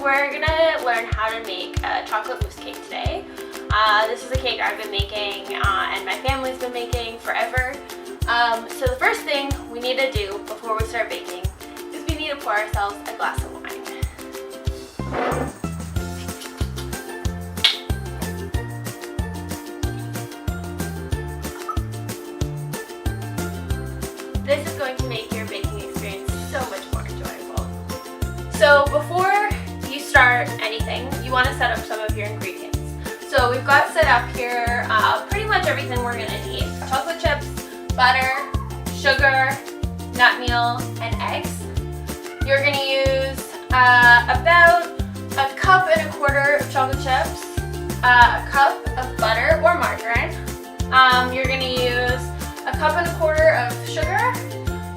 we're gonna learn how to make a chocolate mousse cake today. This is a cake I've been making and my family's been making forever. So the first thing we need to do before we start baking is we need to pour ourselves a glass of wine. This is going to make your baking experience so much more enjoyable. So before you start anything, you want to set up some of your ingredients. So we've got set up here pretty much everything we're going to need. Chocolate chips, butter, sugar, nut meal, and eggs. You're going to use about a cup and a quarter of chocolate chips, a cup of butter or margarine. You're going to use a cup and a quarter of sugar.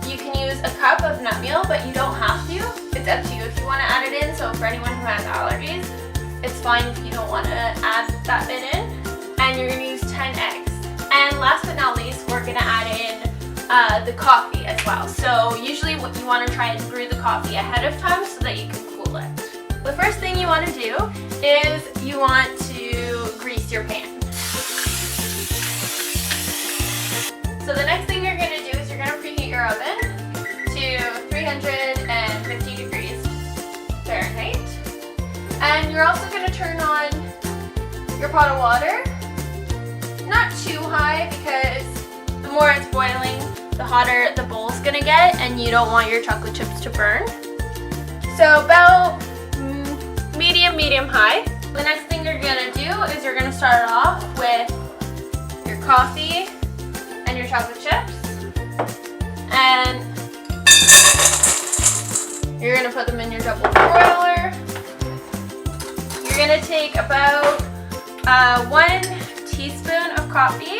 You can use a cup of nut meal, but you don't have to. It's up to you if you want to add it in. So for anyone who has allergies, it's fine if you don't want to add that bit in. And you're going to use 10 eggs. And last but not least, we're going to add in the coffee as well. So usually what you want to try and brew the coffee ahead of time so that you can cool it. The first thing you want to do is you want to grease your pan. So the next thing you're going to do is you're going to preheat your oven to 350 degrees Fahrenheit. And you're also going to turn on your pot of water. Not too high because the more it's boiling, the hotter the bowl's going to get and you don't want your chocolate chips to burn. So about medium high. The next thing you're going to do is you're going to start off with your coffee and your chocolate chips, and you're going to put them in your double broiler. You're going to take about 1 teaspoon of coffee.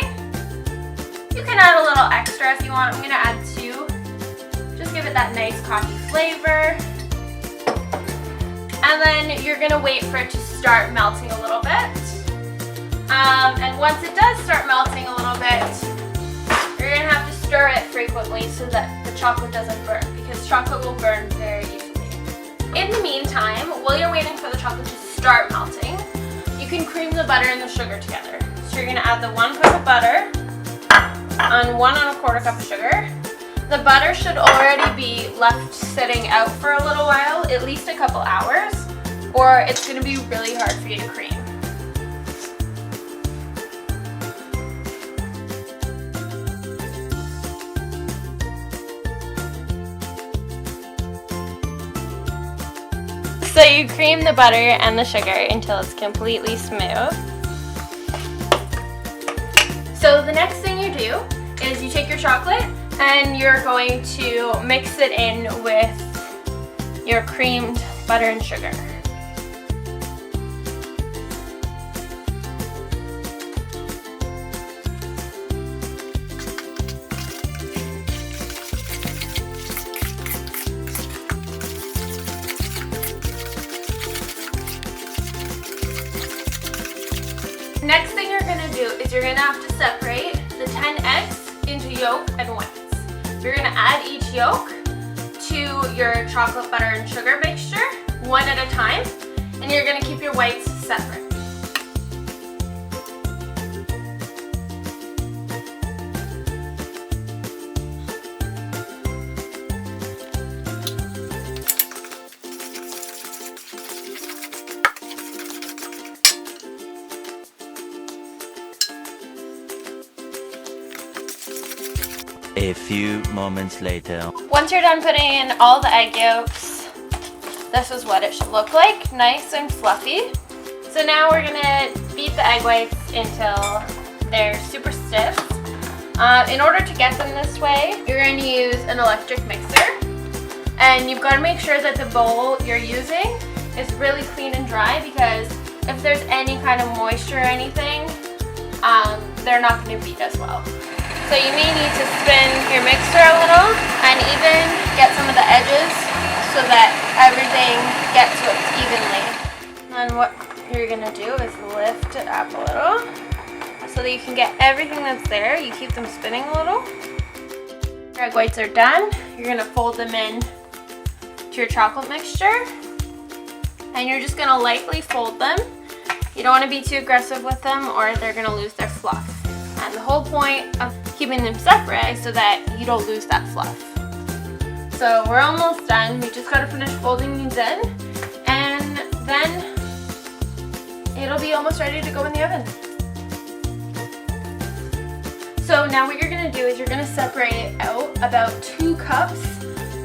You can add a little extra if you want. I'm going to add 2. Just give it that nice coffee flavor. And then you're going to wait for it to start melting a little bit. And once it does start melting a little bit, you're going to have to stir it frequently so that the chocolate doesn't burn, because chocolate will burn very easily. In the meantime, while you're waiting for the chocolate to start melting, you can cream the butter and the sugar together. So you're going to add the 1 cup of butter on 1 1/4 cup of sugar. The butter should already be left sitting out for a little while, at least a couple hours, or it's going to be really hard for you to cream. So you cream the butter and the sugar until it's completely smooth. So the next thing you do is you take your chocolate and you're going to mix it in with your creamed butter and sugar. Next thing you're going to do is you're going to have to separate the 10 eggs into yolk and whites. You're going to add each yolk to your chocolate, butter, and sugar mixture, one at a time, and you're going to keep your whites separate. A few moments later. Once you're done putting in all the egg yolks, this is what it should look like, nice and fluffy. So now we're gonna beat the egg whites until they're super stiff. In order to get them this way, you're going to use an electric mixer, and you've got to make sure that the bowl you're using is really clean and dry, because if there's any kind of moisture or anything, they're not going to beat as well. So you may need to spin your mixer a little and even get some of the edges so that everything gets cooked evenly. And what you're going to do is lift it up a little so that you can get everything that's there. You keep them spinning a little. Your egg whites are done. You're going to fold them in to your chocolate mixture. and you're just gonna lightly fold them. You don't wanna be too aggressive with them or they're gonna lose their fluff. And the whole point of keeping them separate is so that you don't lose that fluff. So we're almost done. We just gotta finish folding these in, and then it'll be almost ready to go in the oven. So now what you're gonna do is you're gonna separate out about 2 cups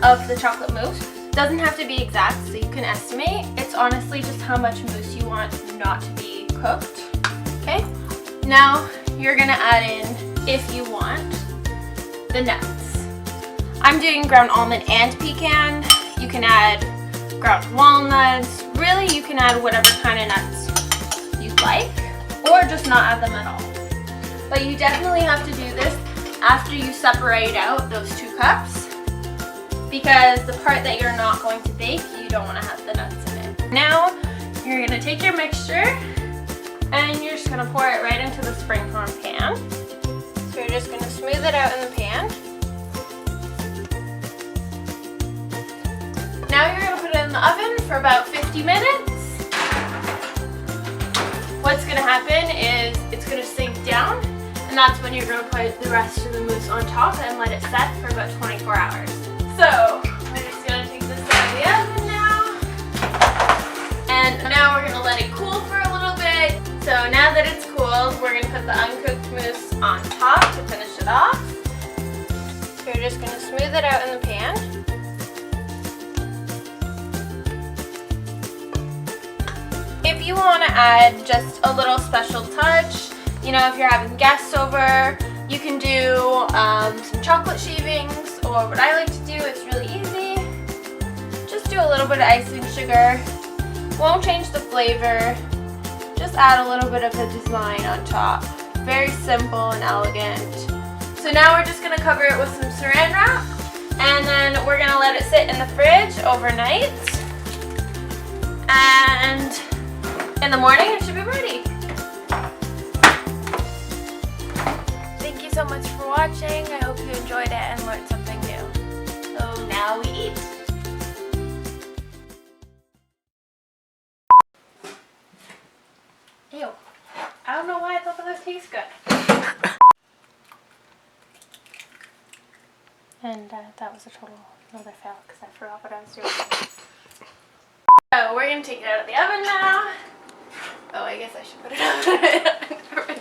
of the chocolate mousse. Doesn't have to be exact, so you can estimate. It's honestly just how much mousse you want not to be cooked. Okay? Now you're gonna add in, if you want, the nuts. I'm doing ground almond and pecan. You can add ground walnuts. Really, you can add whatever kind of nuts you like, or just not add them at all. But you definitely have to do this after you separate out those 2 cups, because the part that you're not going to bake, you don't want to have the nuts in it. Now you're going to take your mixture and you're just going to pour it right into the springform pan. So you're just going to smooth it out in the pan. Now you're going to put it in the oven for about 50 minutes. What's going to happen is it's going to sink down, and that's when you're going to put the rest of the mousse on top and let it set for about 24 hours. So we're just going to take this out of the oven now. And now we're going to let it cool for a little bit. So now that it's cooled, we're going to put the uncooked mousse on top to finish it off. So you're just going to smooth it out in the pan. If you want to add just a little special touch, you know, if you're having guests over, you can do some chocolate shavings, or what I like to do, it's really easy. Just do a little bit of icing sugar. Won't change the flavor. Just add a little bit of a design on top. Very simple and elegant. So now we're just going to cover it with some saran wrap, and then we're going to let it sit in the fridge overnight. And in the morning, it should be ready. Thank you so much for watching. I hope you enjoyed it and learned something new. So now we eat. Ew. I don't know why I thought that would taste good. And that was another fail because I forgot what I was doing. So we're going to take it out of the oven now. Oh, I guess I should put it out.